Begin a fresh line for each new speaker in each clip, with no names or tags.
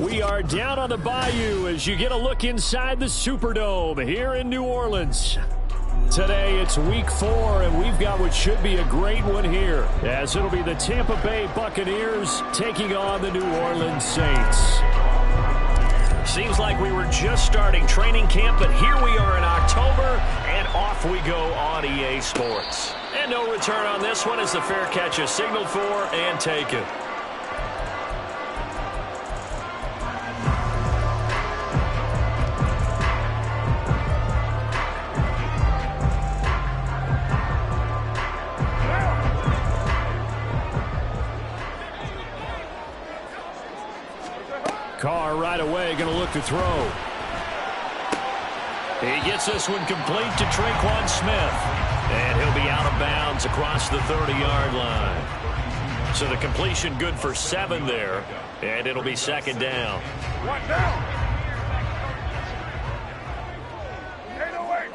We are down on the bayou as you get a look inside the Superdome here in New Orleans. Today it's week 4, and we've got what should be a great one here, as it'll be the Tampa Bay Buccaneers taking on the New Orleans Saints. Seems like we were just starting training camp, but here we are in October, and off we go on EA Sports. And no return on this one as the fair catch is signaled for and taken. Carr right away going to look to throw. He gets this one complete to Tre'Quan Smith. And he'll be out of bounds across the 30-yard line. So the completion good for 7 there. And it'll be second down.
One down. 808.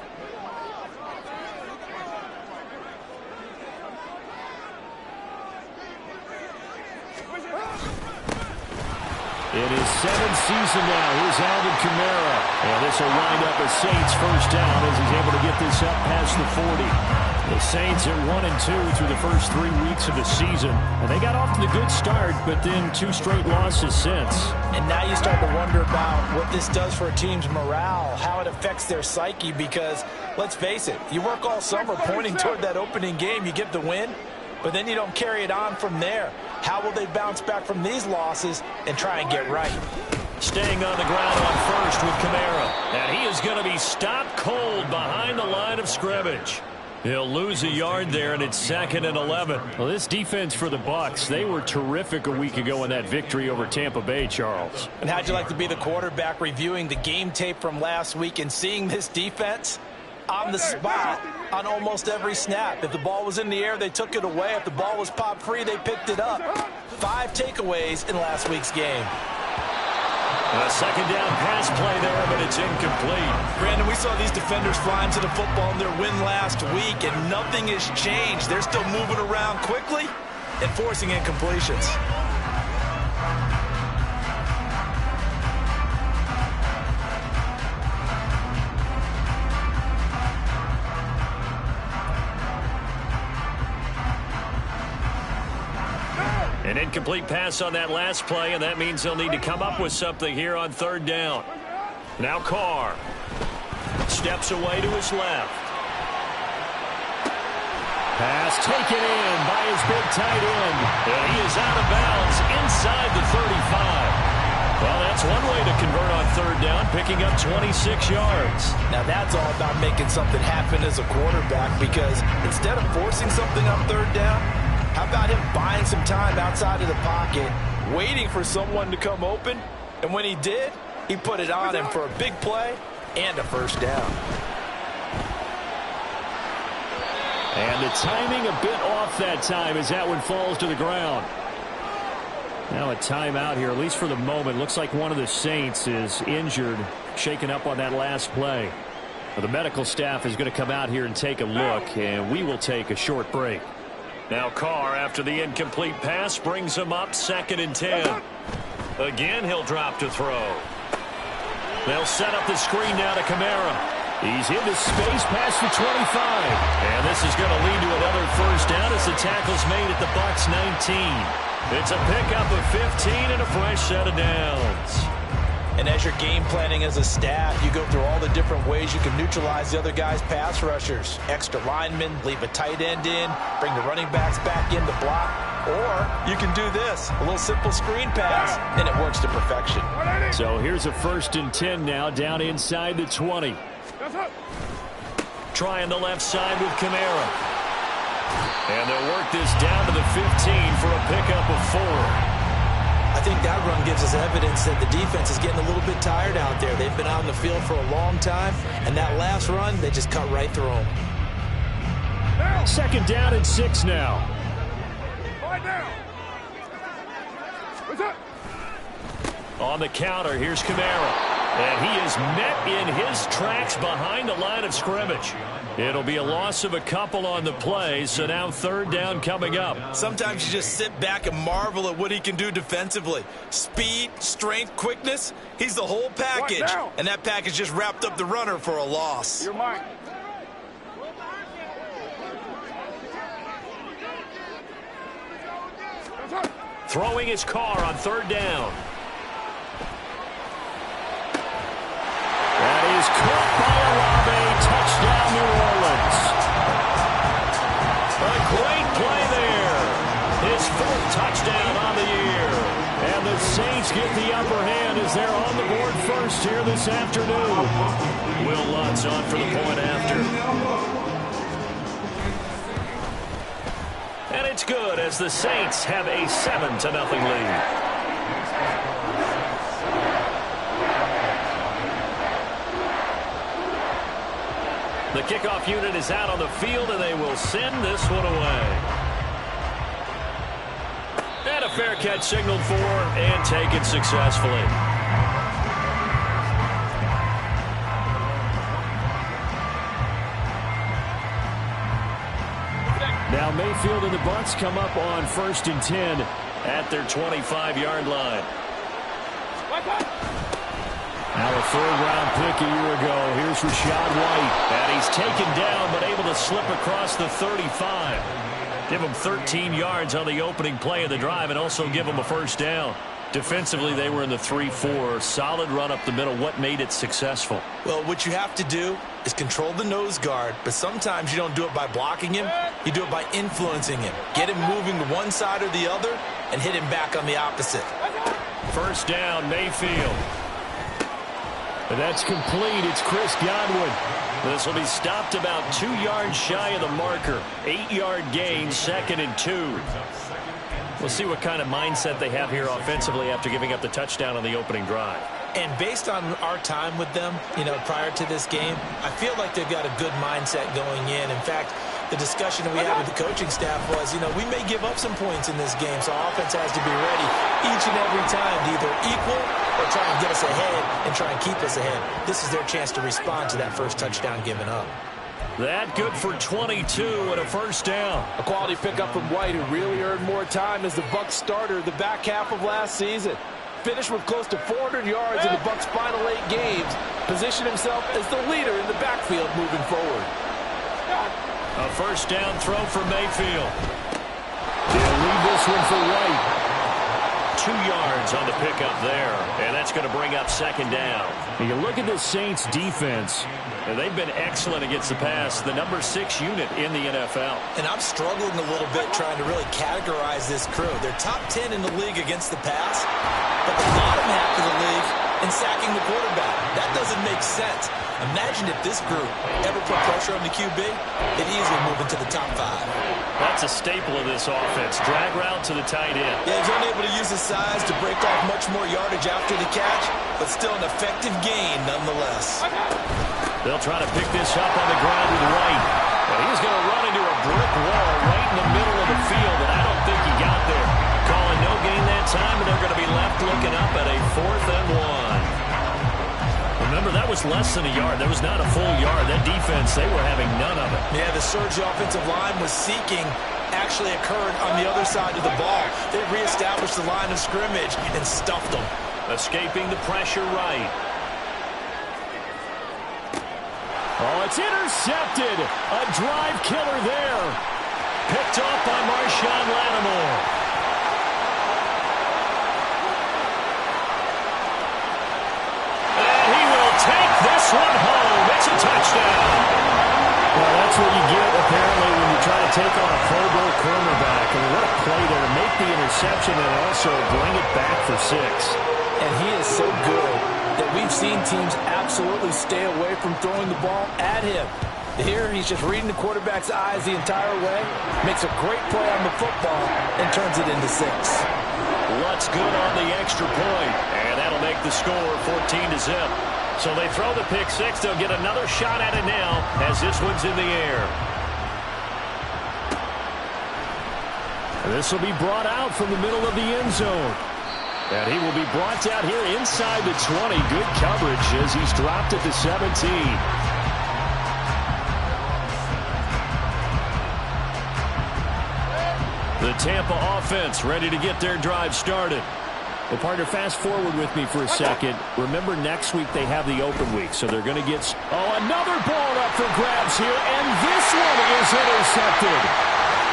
In his 7th season now, here's Alvin Kamara. And this will wind up a Saints first down as he's able to get this up past the 40. The Saints are 1-2 through the first 3 weeks of the season. And they got off to the good start, but then 2 straight losses since.
And now you start to wonder about what this does for a team's morale, how it affects their psyche, because let's face it, you work all summer pointing toward that opening game, you get the win, but then you don't carry it on from there. How will they bounce back from these losses and try and get right?
Staying on the ground on first with Kamara. And he is going to be stopped cold behind the line of scrimmage. He'll lose a yard there, and it's 2nd and 11. Well, this defense for the Bucs, they were terrific a week ago in that victory over Tampa Bay, Charles.
And how'd you like to be the quarterback reviewing the game tape from last week and seeing this defense on the spot on almost every snap? If the ball was in the air, they took it away. If the ball was popped free, they picked it up. 5 takeaways in last week's game.
A second down pass play there, but it's incomplete.
Brandon, we saw these defenders flying to the football in their win last week, and nothing has changed. They're still moving around quickly and forcing incompletions.
An incomplete pass on that last play, and that means they'll need to come up with something here on 3rd down. Now Carr steps away to his left. Pass taken in by his big tight end. And he is out of bounds inside the 35. Well, that's one way to convert on 3rd down, picking up 26 yards.
Now that's all about making something happen as a quarterback, because instead of forcing something on 3rd down, how about him buying some time outside of the pocket, waiting for someone to come open, and when he did, he put it on him for a big play and a first down.
And the timing a bit off that time as that one falls to the ground. Now a timeout here, at least for the moment. Looks like one of the Saints is injured, shaken up on that last play. Well, the medical staff is going to come out here and take a look, and we will take a short break. Now Carr, after the incomplete pass, brings him up 2nd and 10. Again, he'll drop to throw. They'll set up the screen now to Kamara. He's into space past the 25. And this is going to lead to another first down as the tackle's made at the Bucs 19. It's a pickup of 15 and a fresh set of downs.
And as you're game planning as a staff, you go through all the different ways you can neutralize the other guy's pass rushers. Extra linemen, leave a tight end in, bring the running backs back in to block. Or you can do this, a little simple screen pass, and it works to perfection.
So here's a 1st and 10 now, down inside the 20. Trying the left side with Kamara. And they'll work this down to the 15 for a pickup of 4.
I think that run gives us evidence that the defense is getting a little bit tired out there. They've been out on the field for a long time, and that last run, they just cut right through them.
2nd down and 6 now. On the counter, here's Kamara. And he is met in his tracks behind the line of scrimmage. It'll be a loss of a couple on the play, so now third down coming up.
Sometimes you just sit back and marvel at what he can do defensively. Speed, strength, quickness, he's the whole package. And that package just wrapped up the runner for a loss.
You're mine.
Throwing his car on third down. That is caught by Olave. Touchdown, New Orleans. A great play there. His fourth touchdown on the year. And the Saints get the upper hand as they're on the board first here this afternoon. Will Lutz on for the point after. And it's good as the Saints have a 7-0 lead. The kickoff unit is out on the field, and they will send this one away. And a fair catch signaled for and taken successfully. Now Mayfield and the Bucs come up on 1st and 10 at their 25-yard line. Now a third-round pick a year ago. Here's Rachaad White. And he's taken down but able to slip across the 35. Give him 13 yards on the opening play of the drive and also give him a first down. Defensively, they were in the 3-4. Solid run up the middle. What made it successful?
Well, what you have to do is control the nose guard, but sometimes you don't do it by blocking him. You do it by influencing him. Get him moving to one side or the other and hit him back on the opposite.
First down, Mayfield. And that's complete. It's Chris Godwin. This will be stopped about 2 yards shy of the marker. 8-yard gain, 2nd and 2. We'll see what kind of mindset they have here offensively after giving up the touchdown on the opening drive.
And based on our time with them, prior to this game, I feel like they've got a good mindset going in. In fact, the discussion that we had with the coaching staff was, we may give up some points in this game, so our offense has to be ready each and every time to either equal or try and get us ahead and try and keep us ahead. This is their chance to respond to that first touchdown given up.
That good for 22 and a first down.
A quality pickup from White, who really earned more time as the Bucs starter the back half of last season. Finished with close to 400 yards in the Bucs' final 8 games. Positioned himself as the leader in the backfield moving forward.
A first down throw for Mayfield. They'll leave this one for White. 2 yards on the pickup there, and that's going to bring up 2nd down. And you look at the Saints defense, and they've been excellent against the pass, the number 6 unit in the NFL.
And I'm struggling a little bit trying to really categorize this crew. They're top 10 in the league against the pass, but the bottom half of the league in sacking the quarterback. That doesn't make sense. Imagine if this group ever put pressure on the QB, they'd easily move into the top 5.
That's a staple of this offense. Drag route to the tight end.
Yeah, he's unable to use his size to break off much more yardage after the catch, but still an effective gain nonetheless.
They'll try to pick this up on the ground with White. But he's going to run into a brick wall right in the middle of the field, and I don't think he got there. Calling no gain that time, and they're going to be left looking up at a 4th and 1. Remember, that was less than a yard. That was not a full yard. That defense, they were having none of it.
Yeah, the surge the offensive line was seeking actually occurred on the other side of the ball. They reestablished the line of scrimmage and stuffed them.
Escaping the pressure right. Oh, it's intercepted. A drive killer there. Picked off by Marshawn Lattimore. Take this one home. It's a touchdown. Well, that's what you get, apparently, when you try to take on a Pro Bowl cornerback. I mean, what a play there to make the interception and also bring it back for 6.
And he is so good that we've seen teams absolutely stay away from throwing the ball at him. Here, he's just reading the quarterback's eyes the entire way, makes a great play on the football, and turns it into 6.
Lutz good on the extra point, and that'll make the score 14-0. So they throw the pick 6. They'll get another shot at it now as this one's in the air. This will be brought out from the middle of the end zone. And he will be brought down here inside the 20. Good coverage as he's dropped at the 17. The Tampa offense ready to get their drive started. Well, partner, fast forward with me for a second. Remember, next week they have the open week, so they're going to get... Oh, another ball up for grabs here, and this one is intercepted.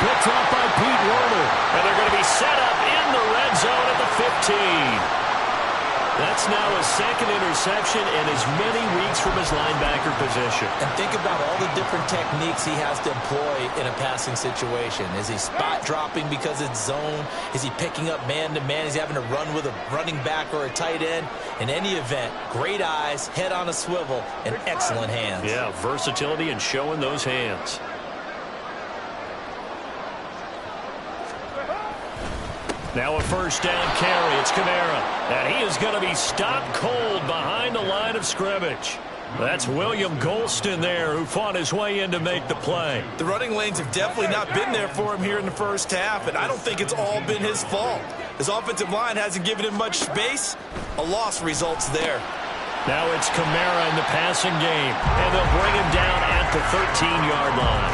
Picked off by Pete Werner, and they're going to be set up in the red zone at the 15. That's now a second interception in as many weeks from his linebacker position.
And think about all the different techniques he has to employ in a passing situation. Is he spot dropping because it's zone? Is he picking up man-to-man? Is he having to run with a running back or a tight end? In any event, great eyes, head on a swivel, and excellent hands.
Yeah, versatility and showing those hands. Now a first down carry. It's Kamara. And he is going to be stopped cold behind the line of scrimmage. That's William Golston there who fought his way in to make the play.
The running lanes have definitely not been there for him here in the first half, and I don't think it's all been his fault. His offensive line hasn't given him much space. A loss results there.
Now it's Kamara in the passing game, and they'll bring him down at the 13-yard line.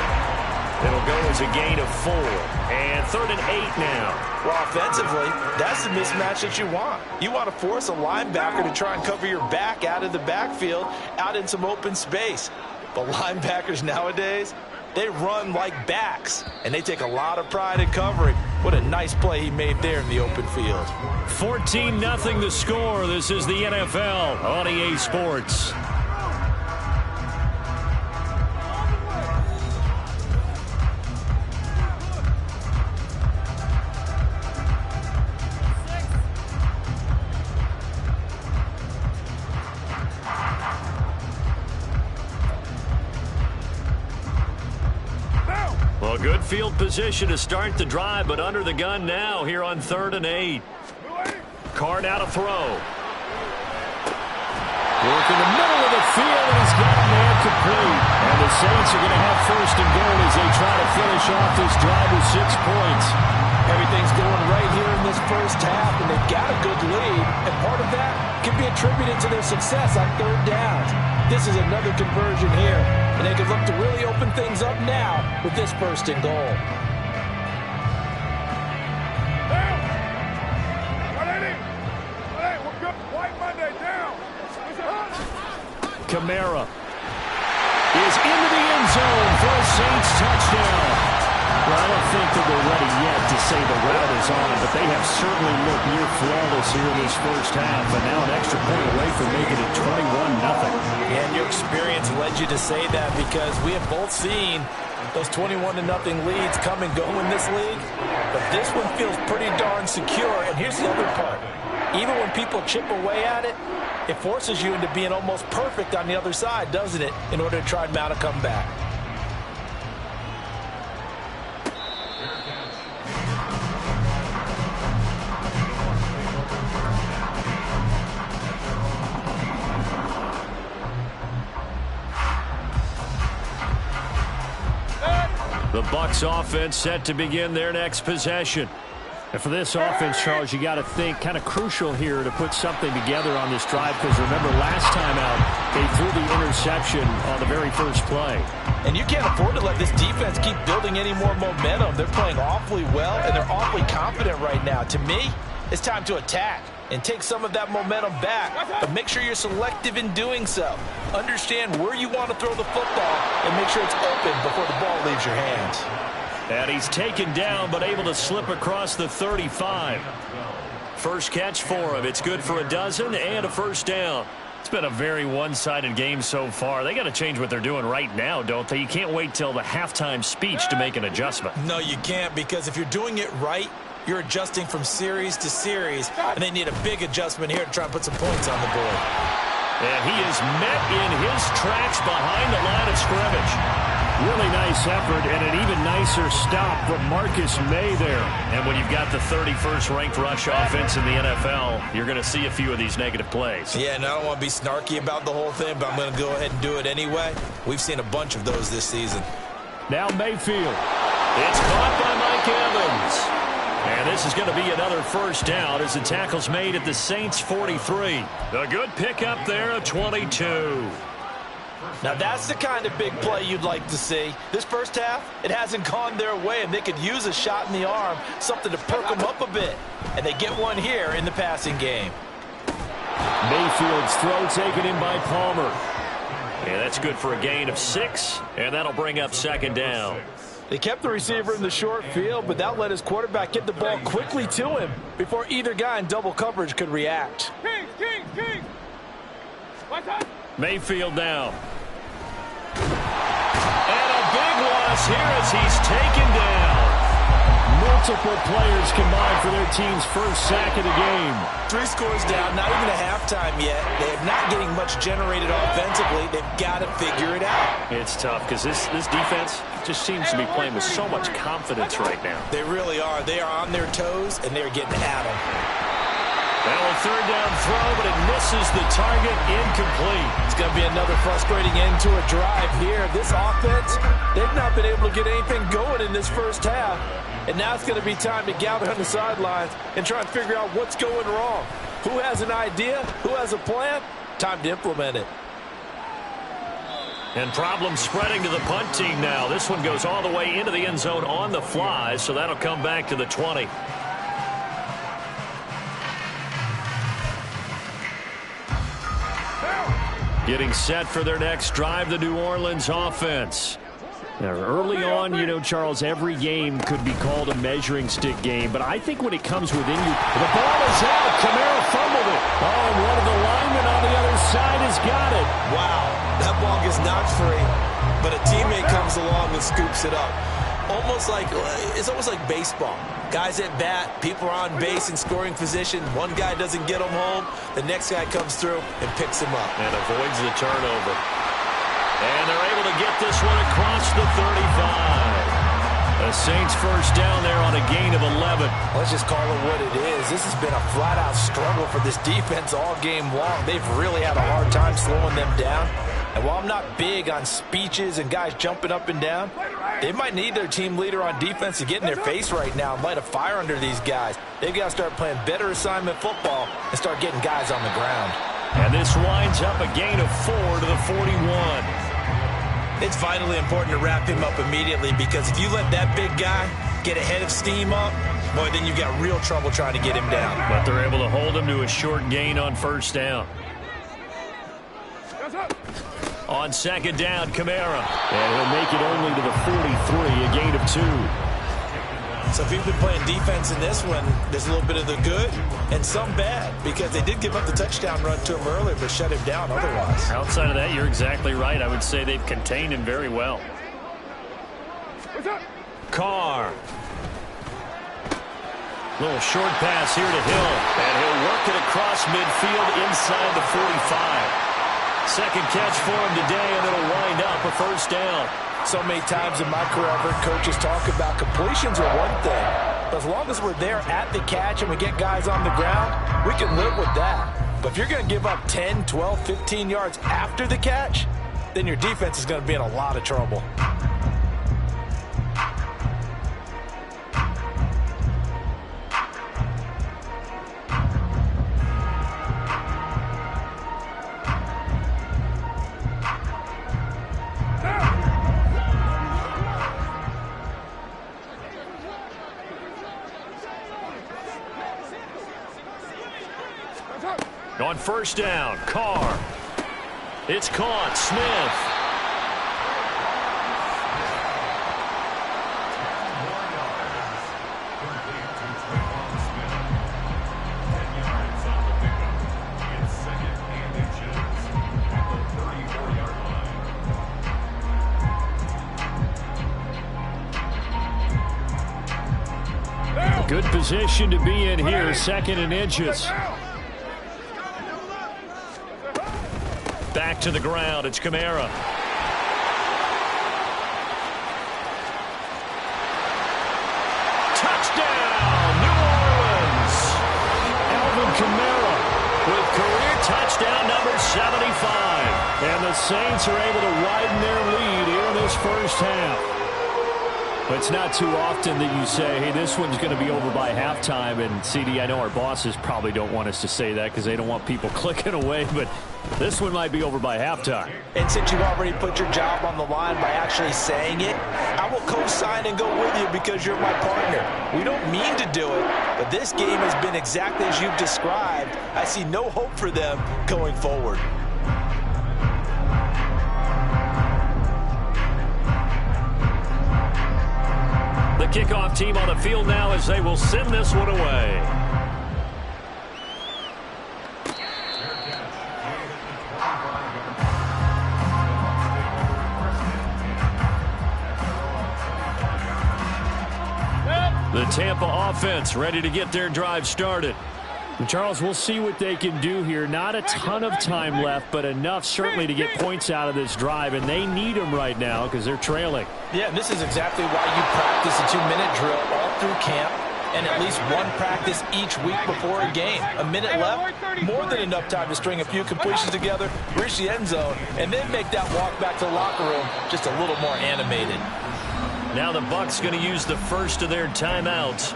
It'll go as a gain of 4. And 3rd and 8 now.
Well, offensively, that's the mismatch that you want. You want to force a linebacker to try and cover your back out of the backfield, out in some open space. But linebackers nowadays, they run like backs, and they take a lot of pride in covering. What a nice play he made there in the open field.
14-0 the score. This is the NFL on EA Sports. Well, good field position to start the drive, but under the gun now here on 3rd and 8. Card out of throw. Work in the middle of the field, and he's got a man complete. And the Saints are going to have 1st and goal as they try to finish off this drive with 6 points.
Everything's going right here in this first half, and they've got a good lead. And part of that can be attributed to their success on 3rd downs. This is another conversion here, and they can look to really open things up now with this 1st and goal.
Kamara is into the end zone for a Saints touchdown. Well, I don't think that we're ready yet to say the route is on, but they have certainly looked near flawless here in this first half, and now an extra point away from making it 21-0.
And your experience led you to say that, because we have both seen those 21-0 leads come and go in this league, but this one feels pretty darn secure. And here's the other part. Even when people chip away at it, it forces you into being almost perfect on the other side, doesn't it, in order to try and mount a comeback.
The Bucs offense set to begin their next possession. And for this offense, Charles, you got to think kind of crucial here to put something together on this drive, because remember last time out, they threw the interception on the very first play.
And you can't afford to let this defense keep building any more momentum. They're playing awfully well, and they're awfully confident right now. To me, it's time to attack and take some of that momentum back, but make sure you're selective in doing so. Understand where you want to throw the football and make sure it's open before the ball leaves your hands.
And he's taken down, but able to slip across the 35. First catch for him. It's good for a dozen and a first down. It's been a very one-sided game so far. They got to change what they're doing right now, don't they? You can't wait till the halftime speech to make an adjustment.
No, you can't, because if you're doing it right, you're adjusting from series to series, and they need a big adjustment here to try and put some points on the board.
And he is met in his tracks behind the line of scrimmage. Really nice effort, and an even nicer stop from Marcus May there. And when you've got the 31st ranked rush offense in the NFL, you're going to see a few of these negative plays.
Yeah, and I don't want to be snarky about the whole thing, but I'm going to go ahead and do it anyway. We've seen a bunch of those this season.
Now Mayfield. It's caught by Mike Evans. And this is going to be another first down as the tackle's made at the Saints 43. A good pickup there of 22.
Now that's the kind of big play you'd like to see. This first half, it hasn't gone their way, and they could use a shot in the arm, something to perk them up a bit. And they get one here in the passing game.
Mayfield's throw taken in by Palmer. And that's good for a gain of 6, and that'll bring up second down.
They kept the receiver in the short field, but that let his quarterback get the ball quickly to him before either guy in double coverage could react.
King.
Mayfield now. And a big loss here as he's taken down. Multiple players combined for their team's first sack of the game.
3 scores down, not even a halftime yet. They are not getting much generated offensively. They've got to figure it out.
It's tough because this defense just seems to be playing with so much confidence right now.
They really are. They are on their toes, and they're getting at them.
Now a third down throw, but it misses the target, incomplete.
It's going to be another frustrating end to a drive here. This offense, they've not been able to get anything going in this first half. And now it's going to be time to gather on the sidelines and try and figure out what's going wrong. Who has an idea? Who has a plan? Time to implement it.
And problems spreading to the punt team now. This one goes all the way into the end zone on the fly, so that'll come back to the 20. Getting set for their next drive, the New Orleans offense. Now, early on, you know, Charles, every game could be called a measuring stick game, but I think when it comes within you, the ball is out. Kamara fumbled it. Oh, and one of the linemen on the other side has got it.
Wow, that ball gets knocked free, but a teammate comes along and scoops it up. It's almost like baseball. Guys at bat, people are on base in scoring position. One guy doesn't get them home. The next guy comes through and picks him up.
And avoids the turnover. And they're able to get this one across the 35. The Saints first down there on a gain of 11.
Let's just call it what it is. This has been a flat-out struggle for this defense all game long. They've really had a hard time slowing them down. And while I'm not big on speeches and guys jumping up and down, they might need their team leader on defense to get in their face right now and light a fire under these guys. They've got to start playing better assignment football and start getting guys on the ground.
And this winds up a gain of 4 to the 41.
It's vitally important to wrap him up immediately because if you let that big guy get ahead of steam up, boy, then you've got real trouble trying to get him down.
But they're able to hold him to a short gain on first down. On second down, Kamara. And he'll make it only to the 43, a gain of 2.
So if you've been playing defense in this one, there's a little bit of the good and some bad because they did give up the touchdown run to him earlier but shut him down otherwise.
Outside of that, you're exactly right. I would say they've contained him very well. Carr. Little short pass here to Hill. And he'll work it across midfield inside the 45. Second catch for him today, and it'll wind up a first down.
So many times in my career, I've heard coaches talk about completions are one thing. But as long as we're there at the catch and we get guys on the ground, we can live with that. But if you're going to give up 10, 12, 15 yards after the catch, then your defense is going to be in a lot of trouble.
On first down, Carr. It's caught. Smith. Good position to be in here, second and inches. Back to the ground. It's Kamara. Touchdown, New Orleans. Alvin Kamara with career touchdown number 75. And the Saints are able to widen their lead here in this first half. It's not too often that you say, hey, this one's going to be over by halftime. And, CD, I know our bosses probably don't want us to say that because they don't want people clicking away, but this one might be over by halftime.
And since you've already put your job on the line by actually saying it, I will co-sign and go with you because you're my partner. We don't mean to do it, but this game has been exactly as you've described. I see no hope for them going forward.
The kickoff team on the field now as they will send this one away. The Tampa offense ready to get their drive started. And Charles, we'll see what they can do here. Not a ton of time left, but enough certainly to get points out of this drive, and they need them right now because they're trailing.
Yeah, and this is exactly why you practice a 2-minute drill all through camp and at least one practice each week before a game. A minute left, more than enough time to string a few completions together, reach the end zone, and then make that walk back to the locker room just a little more animated.
Now the Bucs going to use the first of their timeouts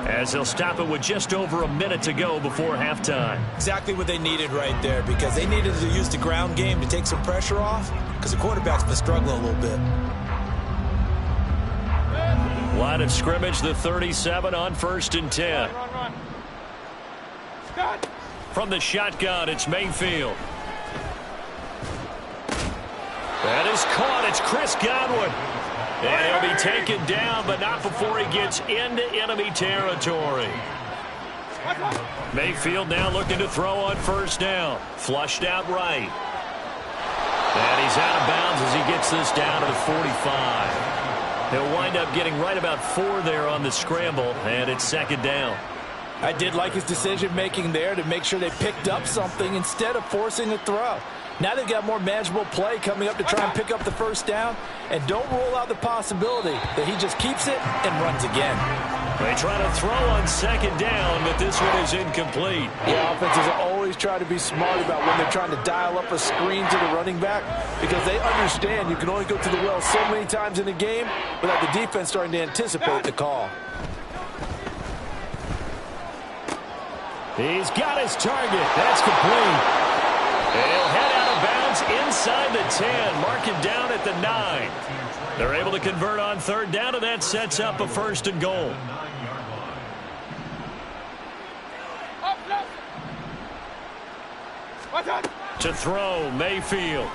as they'll stop it with just over a minute to go before halftime.
Exactly what they needed right there because they needed to use the ground game to take some pressure off because the quarterback's been struggling a little bit.
Line of scrimmage, the 37 on 1st and 10.
Run.
From the shotgun, it's Mayfield. That is caught. It's Chris Godwin. And he'll be taken down, but not before he gets into enemy territory. Mayfield now looking to throw on 1st down. Flushed out right. And he's out of bounds as he gets this down to the 45. He'll wind up getting right about 4 there on the scramble, and it's 2nd down.
I did like his decision-making there to make sure they picked up something instead of forcing a throw. Now they've got more manageable play coming up to try and pick up the 1st down, and don't rule out the possibility that he just keeps it and runs again.
They try to throw on 2nd down, but this one is incomplete.
Yeah, offenses always try to be smart about when they're trying to dial up a screen to the running back because they understand you can only go to the well so many times in a game without the defense starting to anticipate the call.
He's got his target. That's complete. And he'll head out of bounds inside the 10. Mark it down at the 9. They're able to convert on 3rd down, and that sets up a 1st and goal. To throw, Mayfield.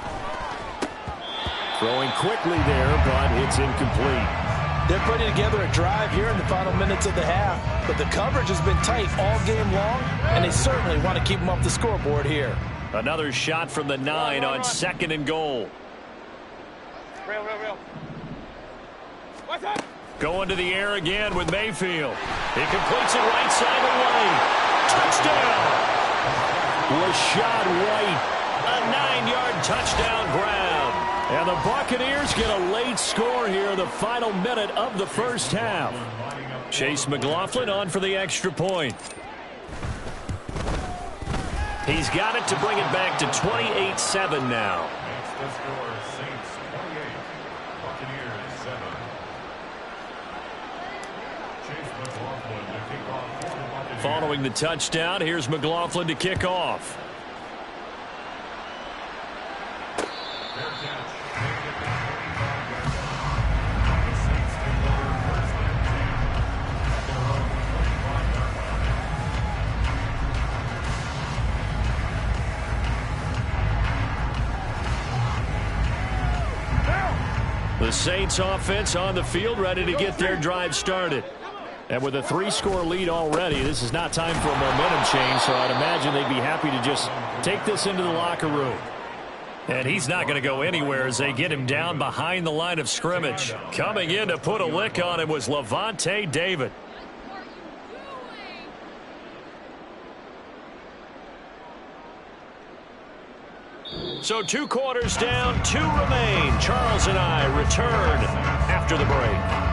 Throwing quickly there, but it's incomplete.
They're putting together a drive here in the final minutes of the half, but the coverage has been tight all game long, and they certainly want to keep them off the scoreboard here.
Another shot from the 9 on 2nd and goal.
Real. What's up?
Going to the air again with Mayfield. He completes it right side of the lane. Touchdown! Rashad White, a 9-yard touchdown grab. And the Buccaneers get a late score here in the final minute of the 1st half. Chase McLaughlin on for the extra point. He's got it to bring it back to 28-7 now. Following the touchdown, here's McLaughlin to kick off. The Saints offense on the field ready to get their drive started. And with a 3-score lead already, this is not time for a momentum change, so I'd imagine they'd be happy to just take this into the locker room. And he's not going to go anywhere as they get him down behind the line of scrimmage. Coming in to put a lick on him was Levante David. So 2 quarters down, 2 remain. Charles and I return after the break.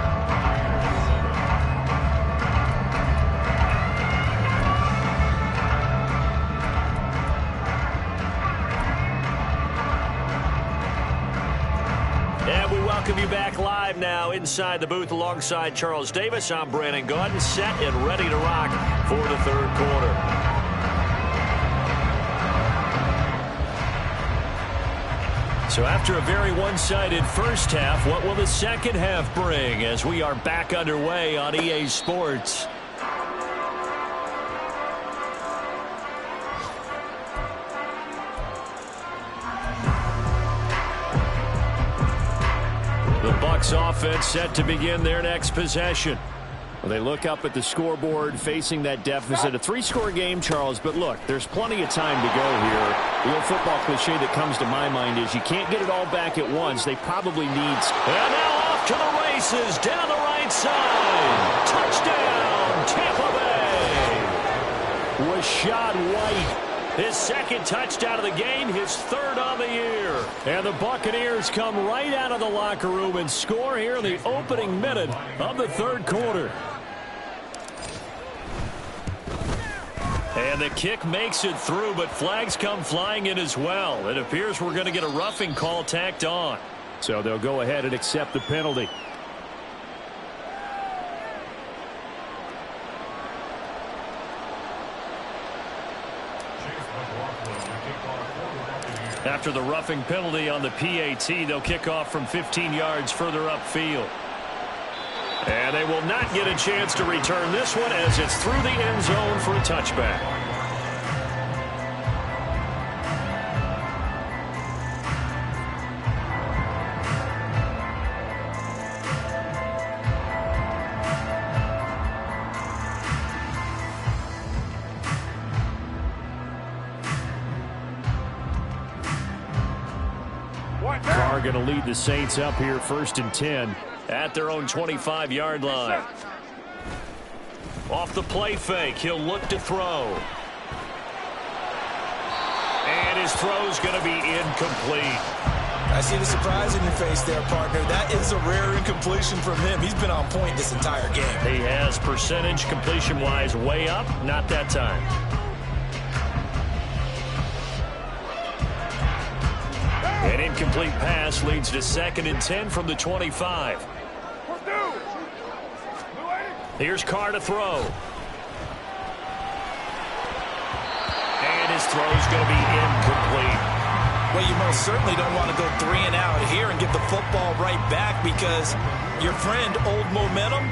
And we welcome you back live now now inside the booth alongside Charles Davis. I'm Brandon Gaudin, set and ready to rock for the third quarter. So after a very one-sided first half, what will the second half bring as we are back underway on EA Sports? The Bucs offense set to begin their next possession. Well, they look up at the scoreboard facing that deficit. A three-score game, Charles, but look, there's plenty of time to go here. The old football cliche that comes to my mind is you can't get it all back at once. They probably need... And now off to the races down the right side. Touchdown, Tampa Bay. Rashad White. His second touchdown of the game, his third on the year. And the Buccaneers come right out of the locker room and score here in the opening minute of the third quarter. And the kick makes it through, but flags come flying in as well. It appears we're going to get a roughing call tacked on. So they'll go ahead and accept the penalty. After the roughing penalty on the PAT, they'll kick off from 15 yards further upfield. And they will not get a chance to return this one as it's through the end zone for a touchback. Carr going to lead the Saints up here 1st and 10 at their own 25-yard line. Off the play fake, he'll look to throw. And his throw's going to be incomplete.
I see the surprise in your face there, partner. That is a rare incompletion from him. He's been on point this entire game.
He has percentage completion-wise way up, not that time. An incomplete pass leads to 2nd and 10 from the 25. Here's Carr to throw. And his throw's going to be incomplete.
Well, you most certainly don't want to go 3 and out here and give the football right back because your friend, Old Momentum,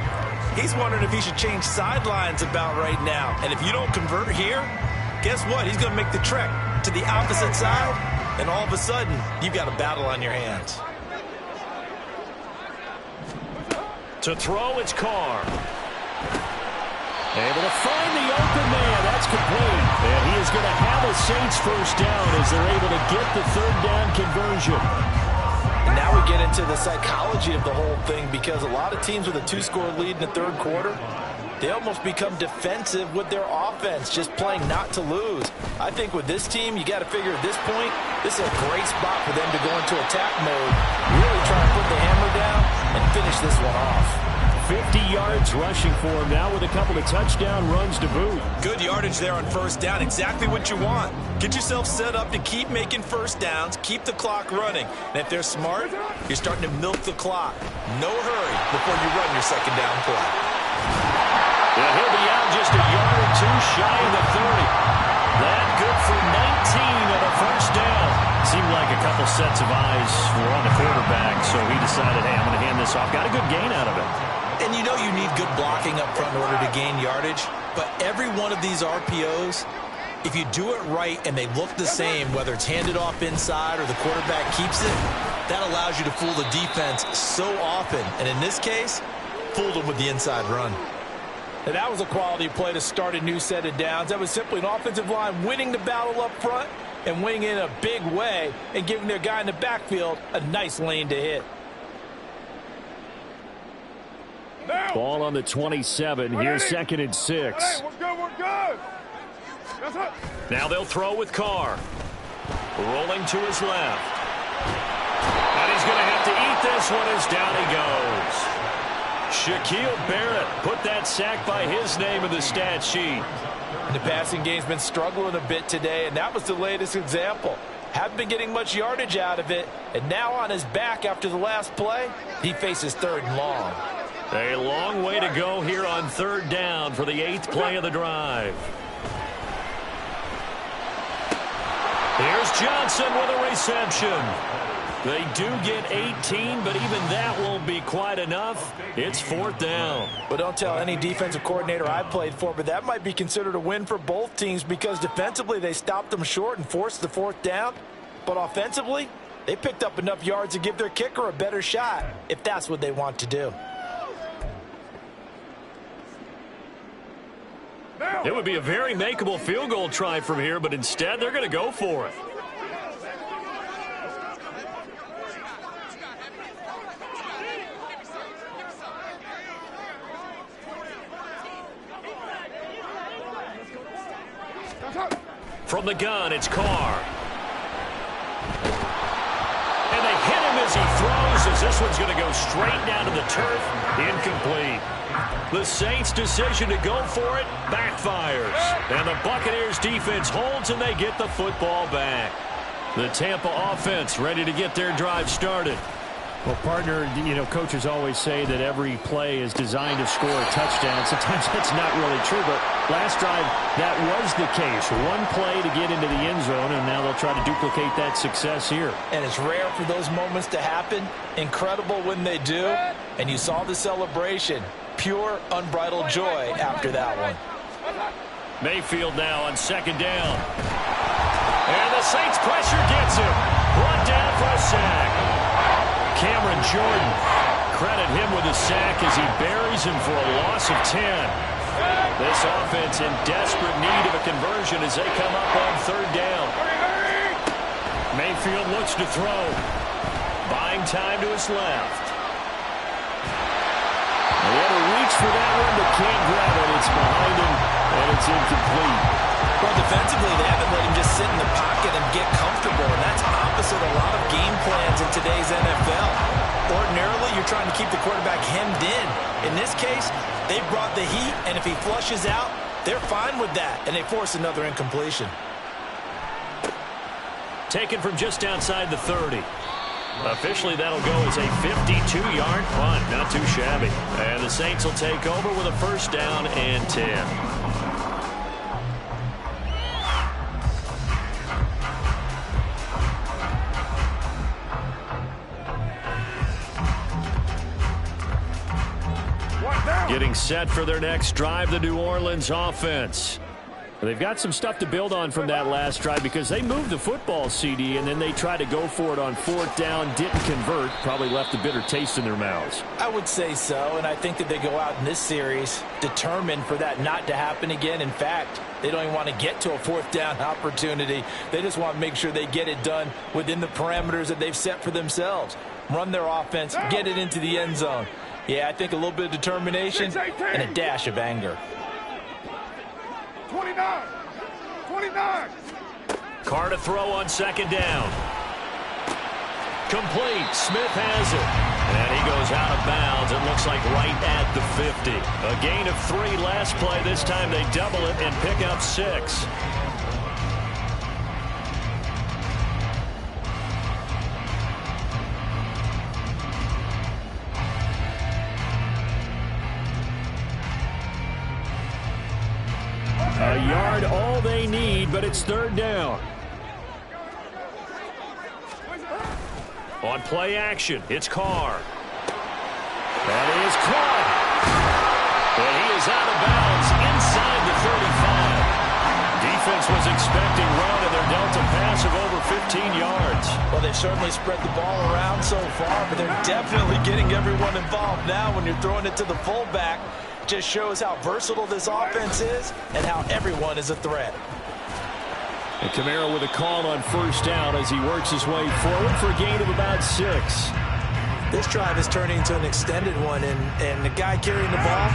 he's wondering if he should change sidelines about right now. And if you don't convert here, guess what? He's going to make the trek to the opposite side. And all of a sudden, you've got a battle on your hands.
To throw, it's Carr. Able to find the open man. That's complete. And he is going to have a Saints first down as they're able to get the third down conversion.
And now we get into the psychology of the whole thing because a lot of teams with a 2-score lead in the third quarter, they almost become defensive with their offense, just playing not to lose. I think with this team, you got to figure at this point, this is a great spot for them to go into attack mode, really try to put the hammer down and finish this one off.
50 yards rushing for him now with a couple of touchdown runs to boot.
Good yardage there on first down, exactly what you want. Get yourself set up to keep making first downs, keep the clock running. And if they're smart, you're starting to milk the clock. No hurry before you run your second down play.
Yeah, he'll be out just a yard or two shy of the 30. That good for 19 and a first down. Seemed like a couple sets of eyes were on the quarterback, so he decided, hey, I'm going to hand this off. Got a good gain out of it.
And you know you need good blocking up front in order to gain yardage, but every one of these RPOs, if you do it right and they look the same, whether it's handed off inside or the quarterback keeps it, that allows you to fool the defense so often. And in this case, fooled them with the inside run.
And that was a quality play to start a new set of downs. That was simply an offensive line winning the battle up front and winning in a big way and giving their guy in the backfield a nice lane to hit.
Ball on the 27. Here's 2nd and 6.
Hey, we're good, we're good. That's it.
Now they'll throw with Carr. Rolling to his left. And he's going to have to eat this one as down he goes. Shaquille Barrett put that sack by his name in the stat sheet.
The passing game's been struggling a bit today, and that was the latest example.
Haven't been getting much yardage out of it. And now on his back after the last play, he faces 3rd and long.
A long way to go here on 3rd down for the 8th play of the drive. Here's Johnson with a reception. They do get 18, but even that won't be quite enough. It's 4th down.
But don't tell any defensive coordinator I've played for, but that might be considered a win for both teams because defensively they stopped them short and forced the 4th down. But offensively, they picked up enough yards to give their kicker a better shot if that's what they want to do.
It would be a very makeable field goal try from here, but instead they're going to go for it. From the gun, it's Carr. And they hit him as he throws, as this one's going to go straight down to the turf. Incomplete. The Saints' decision to go for it backfires. And the Buccaneers' defense holds, and they get the football back. The Tampa offense ready to get their drive started. Well, partner, coaches always say that every play is designed to score a touchdown. Sometimes that's not really true, but last drive, that was the case. One play to get into the end zone, and now they'll try to duplicate that success here.
And it's rare for those moments to happen. Incredible when they do. And you saw the celebration. Pure, unbridled joy after that one.
Mayfield now on 2nd down. And the Saints pressure gets him. Brought down for a sack. Cameron Jordan, credit him with a sack as he buries him for a loss of 10. This offense in desperate need of a conversion as they come up on 3rd down. Mayfield looks to throw. Buying time to his left. They had to reach for that one, but can't grab it. It's behind him, and it's incomplete.
Well, defensively, they haven't let him just sit in the pocket and get comfortable, and that's opposite a lot of game plans in today's NFL. Ordinarily, you're trying to keep the quarterback hemmed in. In this case, they brought the heat, and if he flushes out, they're fine with that, and they force another incompletion.
Taken from just outside the 30. Officially, that'll go as a 52-yard punt. Not too shabby. And the Saints will take over with a 1st down and 10. Getting set for their next drive, the New Orleans offense. They've got some stuff to build on from that last drive because they moved the football, CD, and then they tried to go for it on 4th down, didn't convert, probably left a bitter taste in their mouths.
I would say so, and I think that they go out in this series determined for that not to happen again. In fact, they don't even want to get to a 4th down opportunity. They just want to make sure they get it done within the parameters that they've set for themselves. Run their offense, get it into the end zone. Yeah, I think a little bit of determination and a dash of anger.
29.
Carr to throw on 2nd down. Complete. Smith has it. And he goes out of bounds. It looks like right at the 50. A gain of 3 last play. This time they double it and pick up 6. A yard all they need, but it's 3rd down. On play action, it's Carr. That is caught. And he is out of bounds inside the 35. Defense was expecting run, and they're dealt a pass of over 15 yards.
Well, they've certainly spread the ball around so far, but they're definitely getting everyone involved now when you're throwing it to the fullback. Just shows how versatile this offense is and how everyone is a threat.
And Kamara with a call on 1st down as he works his way forward for a gain of about 6.
This drive is turning into an extended one, and the guy carrying the ball,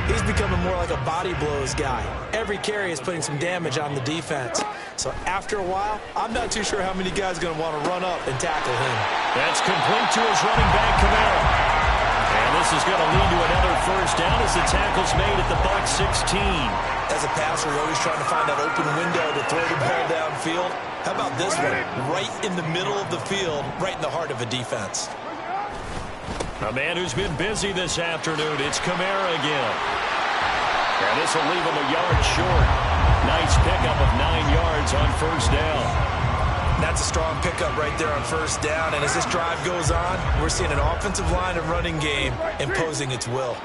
he's becoming more like a body blows guy. Every carry is putting some damage on the defense. So after a while, I'm not too sure how many guys are going to want to run up and tackle him.
That's complete to his running back, Kamara. And this is going to lead to another first down as the tackle's made at the Bucs 16.
As a passer, you're always trying to find that open window to throw the ball downfield. How about this one? Right in the middle of the field, right in the heart of a defense.
A man who's been busy this afternoon. It's Kamara again. And this will leave him a yard short. Nice pickup of 9 yards on first down.
That's a strong pickup right there on first down. And as this drive goes on, we're seeing an offensive line and running game imposing its will.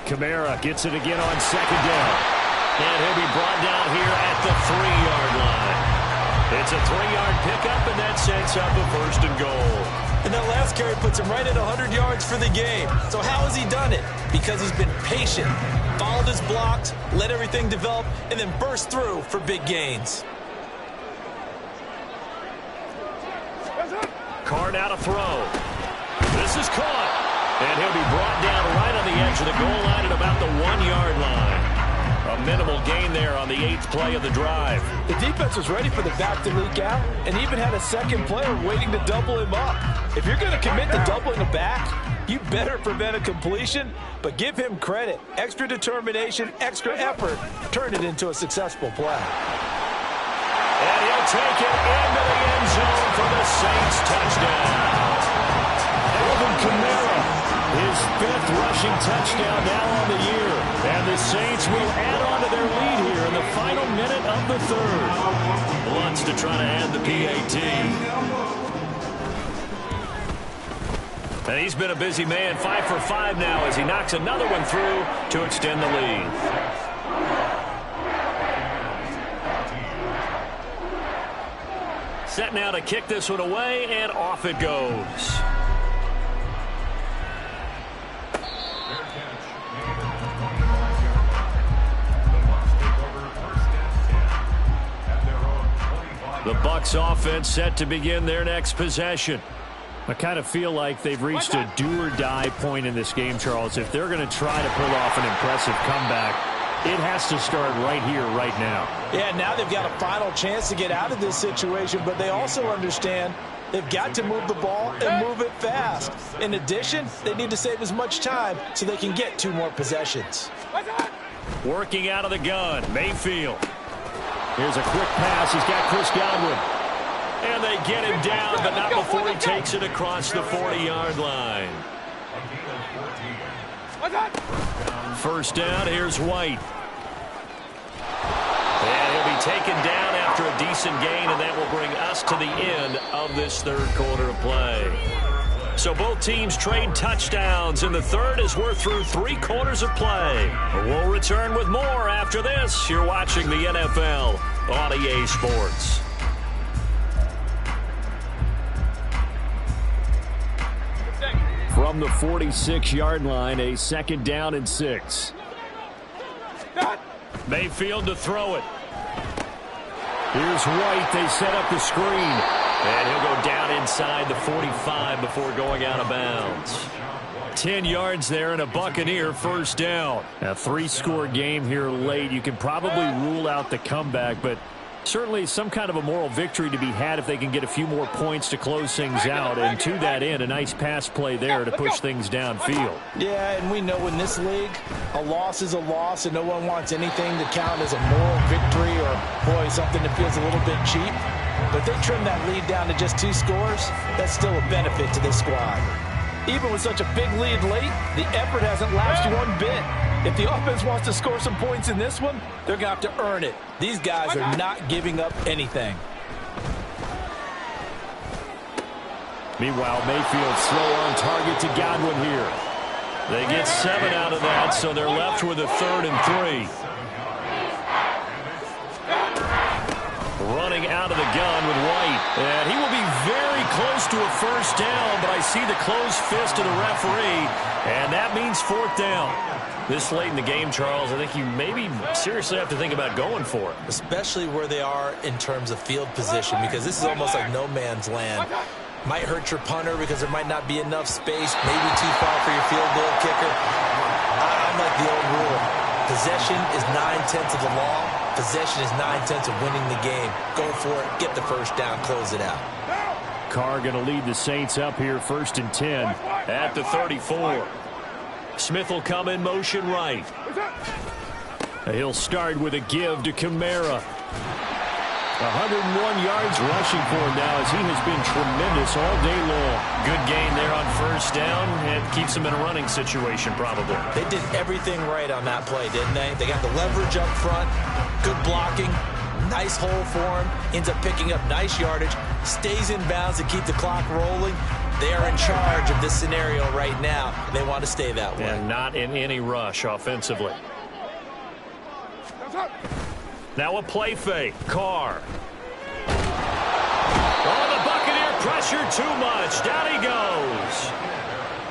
Kamara gets it again on second down. And he'll be brought down here at the 3-yard line. It's a 3-yard pickup, and that sets up a first and goal.
And that last carry puts him right at 100 yards for the game. So how has he done it? Because he's been patient, followed his blocks, let everything develop, and then burst through for big gains.
Carr now to throw. This is caught. And he'll be brought down right on the edge of the goal line at about the 1-yard line. A minimal gain there on the 8th play of the drive.
The defense was ready for the back to leak out and even had a second player waiting to double him up. If you're going to commit to doubling a back, you better prevent a completion, but give him credit. Extra determination, extra effort, turn it into a successful play.
And he'll take it into the end zone for the Saints touchdown. Alvin Kamara, his 5th rushing touchdown now on the year. And the Saints will add on to their lead here in the final minute of the 3rd. Wants to try to add the PAT. And he's been a busy man, 5 for 5 now as he knocks another one through to extend the lead. Set now to kick this one away, and off it goes. The Bucs offense set to begin their next possession. I kind of feel like they've reached a do-or-die point in this game, Charles. If they're going to try to pull off an impressive comeback, it has to start right here, right now.
Yeah, now they've got a final chance to get out of this situation, but they also understand they've got to move the ball and move it fast. In addition, they need to save as much time so they can get 2 more possessions.
Working out of the gun, Mayfield. Here's a quick pass. He's got Chris Godwin. And they get him down, but not before he takes it across the 40-yard line. First down, here's White. And he'll be taken down after a decent gain, and that will bring us to the end of this 3rd quarter of play. So both teams trade touchdowns in the 3rd as we're through 3 quarters of play. We'll return with more after this. You're watching the NFL on EA Sports. From the 46-yard line, a 2nd down and 6. Mayfield to throw it. Here's White. They set up the screen. And he'll go down inside the 45 before going out of bounds. 10 yards there and a Buccaneer first down. A 3-score game here late. You can probably rule out the comeback, but certainly some kind of a moral victory to be had if they can get a few more points to close things out. And to that end, a nice pass play there to push things downfield.
Yeah, and we know in this league, a loss is a loss, and no one wants anything to count as a moral victory or, boy, something that feels a little bit cheap. But they trim that lead down to just 2 scores. That's still a benefit to this squad. Even with such a big lead late, the effort hasn't lapsed one bit. If the offense wants to score some points in this one, they're going to have to earn it. These guys are not giving up anything.
Meanwhile, Mayfield slow on target to Godwin here. They get 7 out of that, so they're left with a 3rd and 3. Running out of the gun with White. And he will be very close to a first down, but I see the closed fist of the referee, and that means 4th down. This late in the game, Charles, I think you maybe seriously have to think about going for it.
Especially where they are in terms of field position, because this is almost like no man's land. Might hurt your punter because there might not be enough space, maybe too far for your field goal kicker. I'm like the old rule. Possession is 9/10 of the law. Possession is 9/10 of winning the game. Go for it, get the first down, close it out.
Carr going to lead the Saints up here 1st and 10 at the 34. Smith will come in motion right. He'll start with a give to Kamara. 101 yards rushing for him now as he has been tremendous all day long.
Good gain there on 1st down and keeps him in a running situation probably.
They did everything right on that play, didn't they? They got the leverage up front, good blocking, nice hole for him, ends up picking up nice yardage, stays in bounds to keep the clock rolling. They are in charge of this scenario right now. They want to stay that way.
And not in any rush offensively. Now a play fake. Carr. Oh, the Buccaneer pressure too much. Down he goes.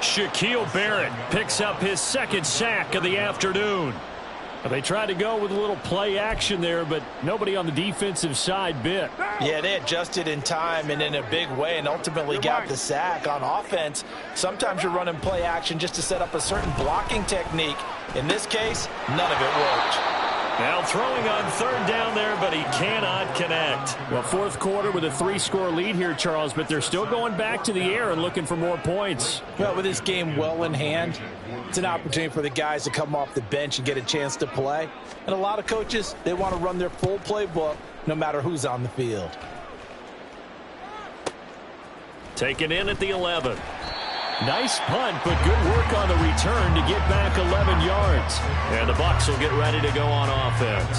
Shaquille Barrett picks up his 2nd sack of the afternoon. They tried to go with a little play action there, but nobody on the defensive side bit.
Yeah, they adjusted in time and in a big way and ultimately got the sack. On offense, sometimes you're running play action just to set up a certain blocking technique. In this case, none of it worked.
Now throwing on 3rd down there, but he cannot connect. Well, 4th quarter with a 3-score lead here, Charles, but they're still going back to the air and looking for more points.
Well, with this game well in hand, it's an opportunity for the guys to come off the bench and get a chance to play. And a lot of coaches, they want to run their full playbook no matter who's on the field.
Taken in at the 11. Nice punt, but good work on the return to get back 11 yards. And the Bucs will get ready to go on offense.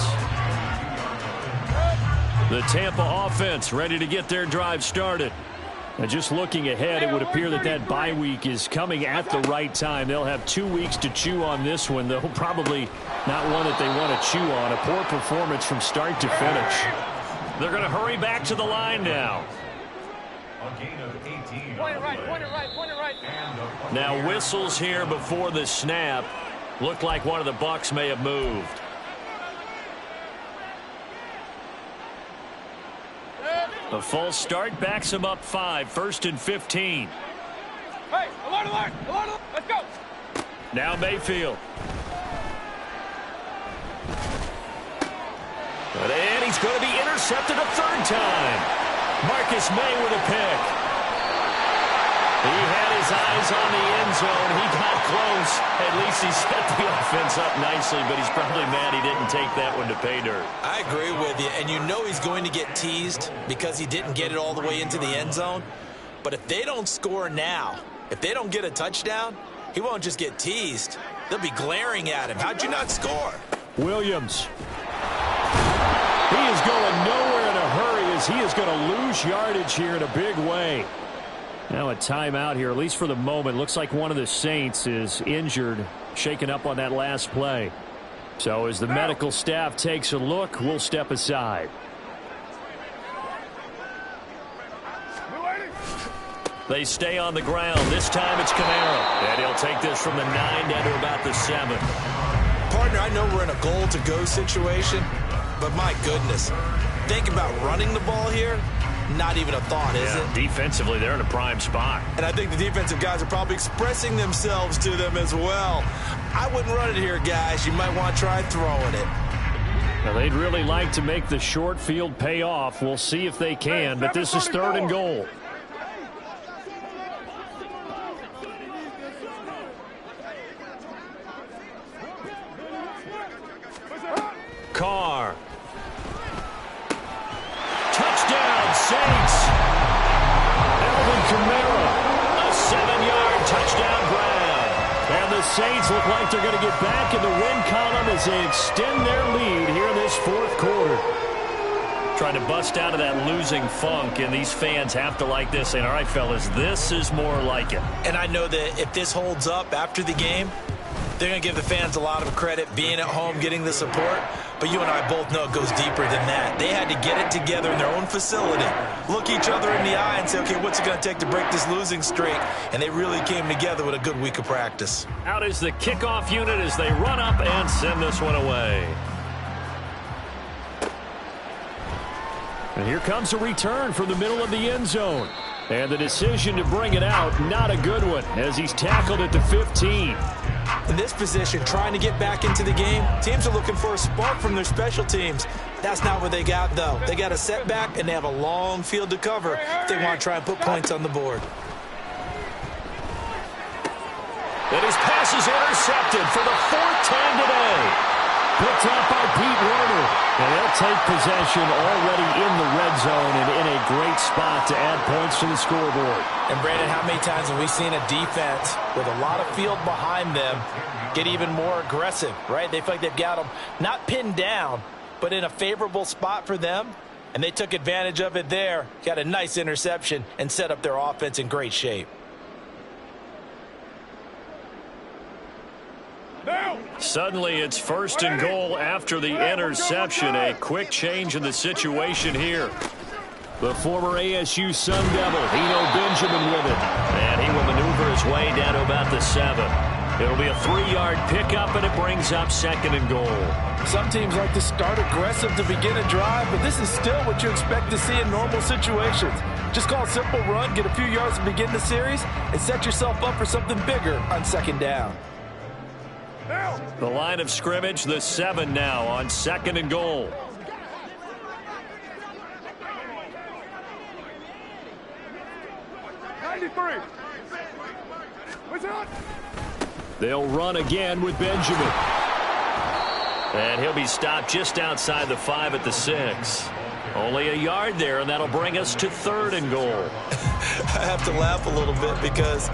The Tampa offense ready to get their drive started. And just looking ahead, it would appear that that bye week is coming at the right time. They'll have 2 weeks to chew on this one, though probably not one that they want to chew on. A poor performance from start to finish. They're going to hurry back to the line now.
Point it right, point it right, point it right.
Now whistles here before the snap. Looked like one of the Bucs may have moved. A false start backs him up 5, 1st and 15.
Hey, alert, alert, alert, alert. Let's go.
Now Mayfield. And he's going to be intercepted a 3rd time. Marcus May with a pick. He had his eyes on the end zone. He got close. At least he set the offense up nicely, but he's probably mad he didn't take that one to pay dirt.
I agree with you, and you know he's going to get teased because he didn't get it all the way into the end zone. But if they don't score now, if they don't get a touchdown, he won't just get teased. They'll be glaring at him. How'd you not score?
Williams. He is going nowhere in a hurry as he is going to lose yardage here in a big way. Now a timeout here, at least for the moment. Looks like one of the Saints is injured, shaken up on that last play. So as the medical staff takes a look, we'll step aside. They stay on the ground. This time it's Kamara. And he'll take this from the 9 down to about the 7.
Partner, I know we're in a goal-to-go situation, but my goodness, think about running the ball here. Not even a thought, is it?
Defensively, they're in a prime spot.
And I think the defensive guys are probably expressing themselves to them as well. I wouldn't run it here, guys. You might want to try throwing it.
Now, they'd really like to make the short field pay off. We'll see if they can, but this is 3rd and goal. Carr. Touchdown, Saints. Alvin Kamara. A 7-yard touchdown grab. And the Saints look like they're going to get back in the win column as they extend their lead here in this 4th quarter. Trying to bust out of that losing funk, and these fans have to like this. And all right, fellas, this is more like it.
And I know that if this holds up after the game, they're going to give the fans a lot of credit, being at home, getting the support. But you and I both know it goes deeper than that. They had to get it together in their own facility, look each other in the eye and say, okay, what's it going to take to break this losing streak? And they really came together with a good week of practice.
Out is the kickoff unit as they run up and send this one away. And here comes a return from the middle of the end zone. And the decision to bring it out, not a good one, as he's tackled at the 15.
In this position, trying to get back into the game, teams are looking for a spark from their special teams. That's not what they got, though. They got a setback, and they have a long field to cover if they want to try and put points on the board.
And his pass is intercepted for the fourth time today. Picked up by Pete Werner. And they'll take possession already in the red zone and in a great spot to add points to the scoreboard.
And, Brandon, how many times have we seen a defense with a lot of field behind them get even more aggressive, right? They feel like they've got them not pinned down, but in a favorable spot for them. And they took advantage of it there, got a nice interception, and set up their offense in great shape.
Suddenly it's 1st and goal after the interception. A quick change in the situation here. The former ASU Sun Devil, Eno Benjamin with it. And he will maneuver his way down to about the 7. It'll be a 3-yard pickup, and it brings up 2nd and goal.
Some teams like to start aggressive to begin a drive, but this is still what you expect to see in normal situations. Just call a simple run, get a few yards to begin the series, and set yourself up for something bigger on 2nd down.
The line of scrimmage, the 7 now on 2nd and goal. They'll run again with Benjamin. And he'll be stopped just outside the 5 at the 6. Only a yard there, and that'll bring us to 3rd and goal.
I have to laugh a little bit because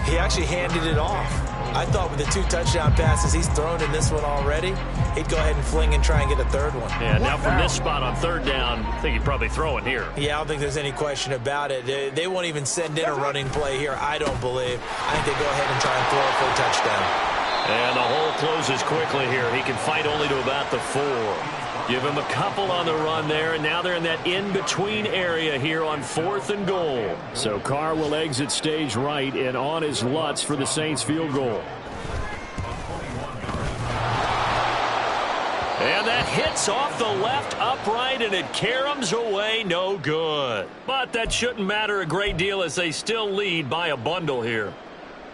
he actually handed it off. I thought with the 2 touchdown passes he's thrown in this one already, he'd go ahead and fling and try and get a 3rd one.
Yeah, now from this spot on 3rd down, I think he'd probably throw it here.
Yeah, I don't think there's any question about it. They won't even send in a running play here, I don't believe. I think they go ahead and try and throw it for a touchdown.
And the hole closes quickly here. He can fight only to about the 4. Give him a couple on the run there, and now they're in that in-between area here on 4th and goal. So Carr will exit stage right and on his Lutz for the Saints field goal. And that hits off the left upright, and it caroms away, no good. But that shouldn't matter a great deal as they still lead by a bundle here.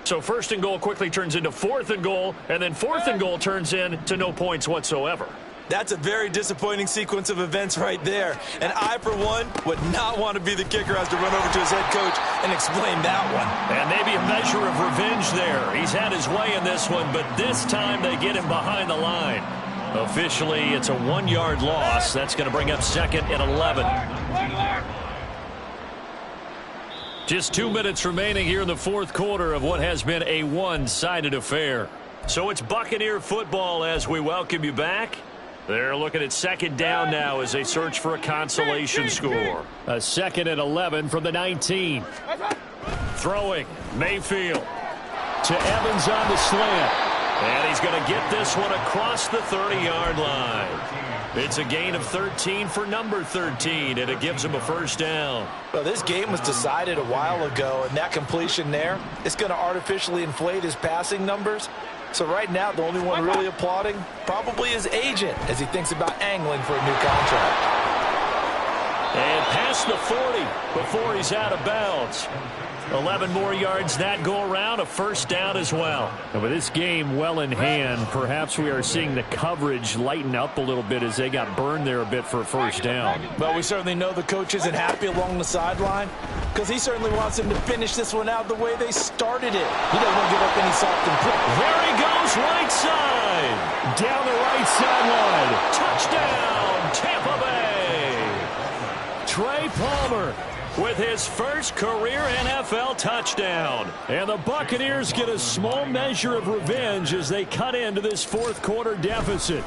So 1st and goal quickly turns into 4th and goal, and then 4th and goal turns into no points whatsoever.
That's a very disappointing sequence of events right there. And I, for one, would not want to be the kicker who has to run over to his head coach and explain that one.
And maybe a measure of revenge there. He's had his way in this one, but this time they get him behind the line. Officially, it's a 1-yard loss. That's going to bring up 2nd and 11. Just 2 minutes remaining here in the 4th quarter of what has been a one-sided affair. So it's Buccaneer football as we welcome you back. They're looking at 2nd down now as they search for a consolation score. A 2nd and 11 from the 19. Throwing, Mayfield to Evans on the slant. And he's going to get this one across the 30-yard line. It's a gain of 13 for number 13, and it gives him a 1st down.
Well, this game was decided a while ago, and that completion there is going to artificially inflate his passing numbers. So right now, the only one really applauding probably his agent as he thinks about angling for a new contract.
And past the 40 before he's out of bounds. 11 more yards that go around, a 1st down as well. And with this game well in hand, perhaps we are seeing the coverage lighten up a little bit as they got burned there a bit for a 1st down.
But we certainly know the coach isn't happy along the sideline because he certainly wants them to finish this one out the way they started it. He doesn't want to give up any soft and quick.
There he goes, right side. Down the right sideline. Touchdown, Tampa Bay. Trey Palmer with his first career NFL touchdown. And the Buccaneers get a small measure of revenge as they cut into this 4th quarter deficit.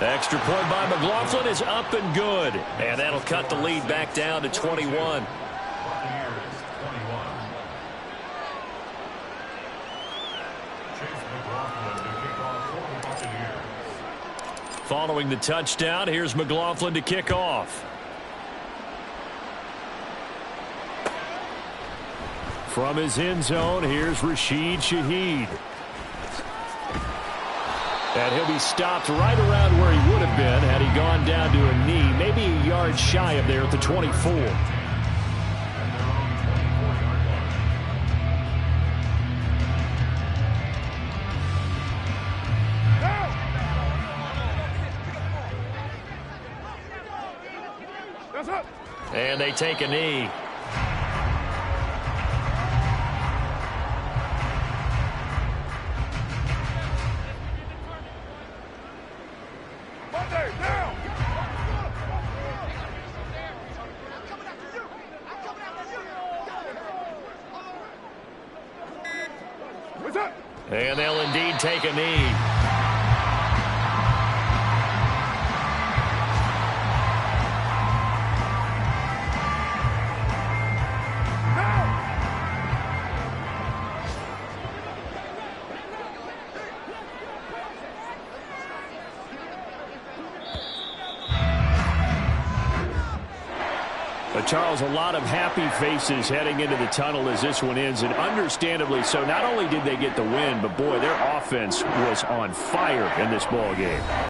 Extra point by McLaughlin is up and good. And that'll cut the lead back down to 21. Following the touchdown, here's McLaughlin to kick off. From his end zone, here's Rashid Shaheed. And he'll be stopped right around where he would have been had he gone down to a knee, maybe a yard shy of there at the 24. And they take a knee. And they'll indeed take a knee. Charles, a lot of happy faces heading into the tunnel as this one ends, and understandably so. Not only did they get the win, but boy, their offense was on fire in this ball game.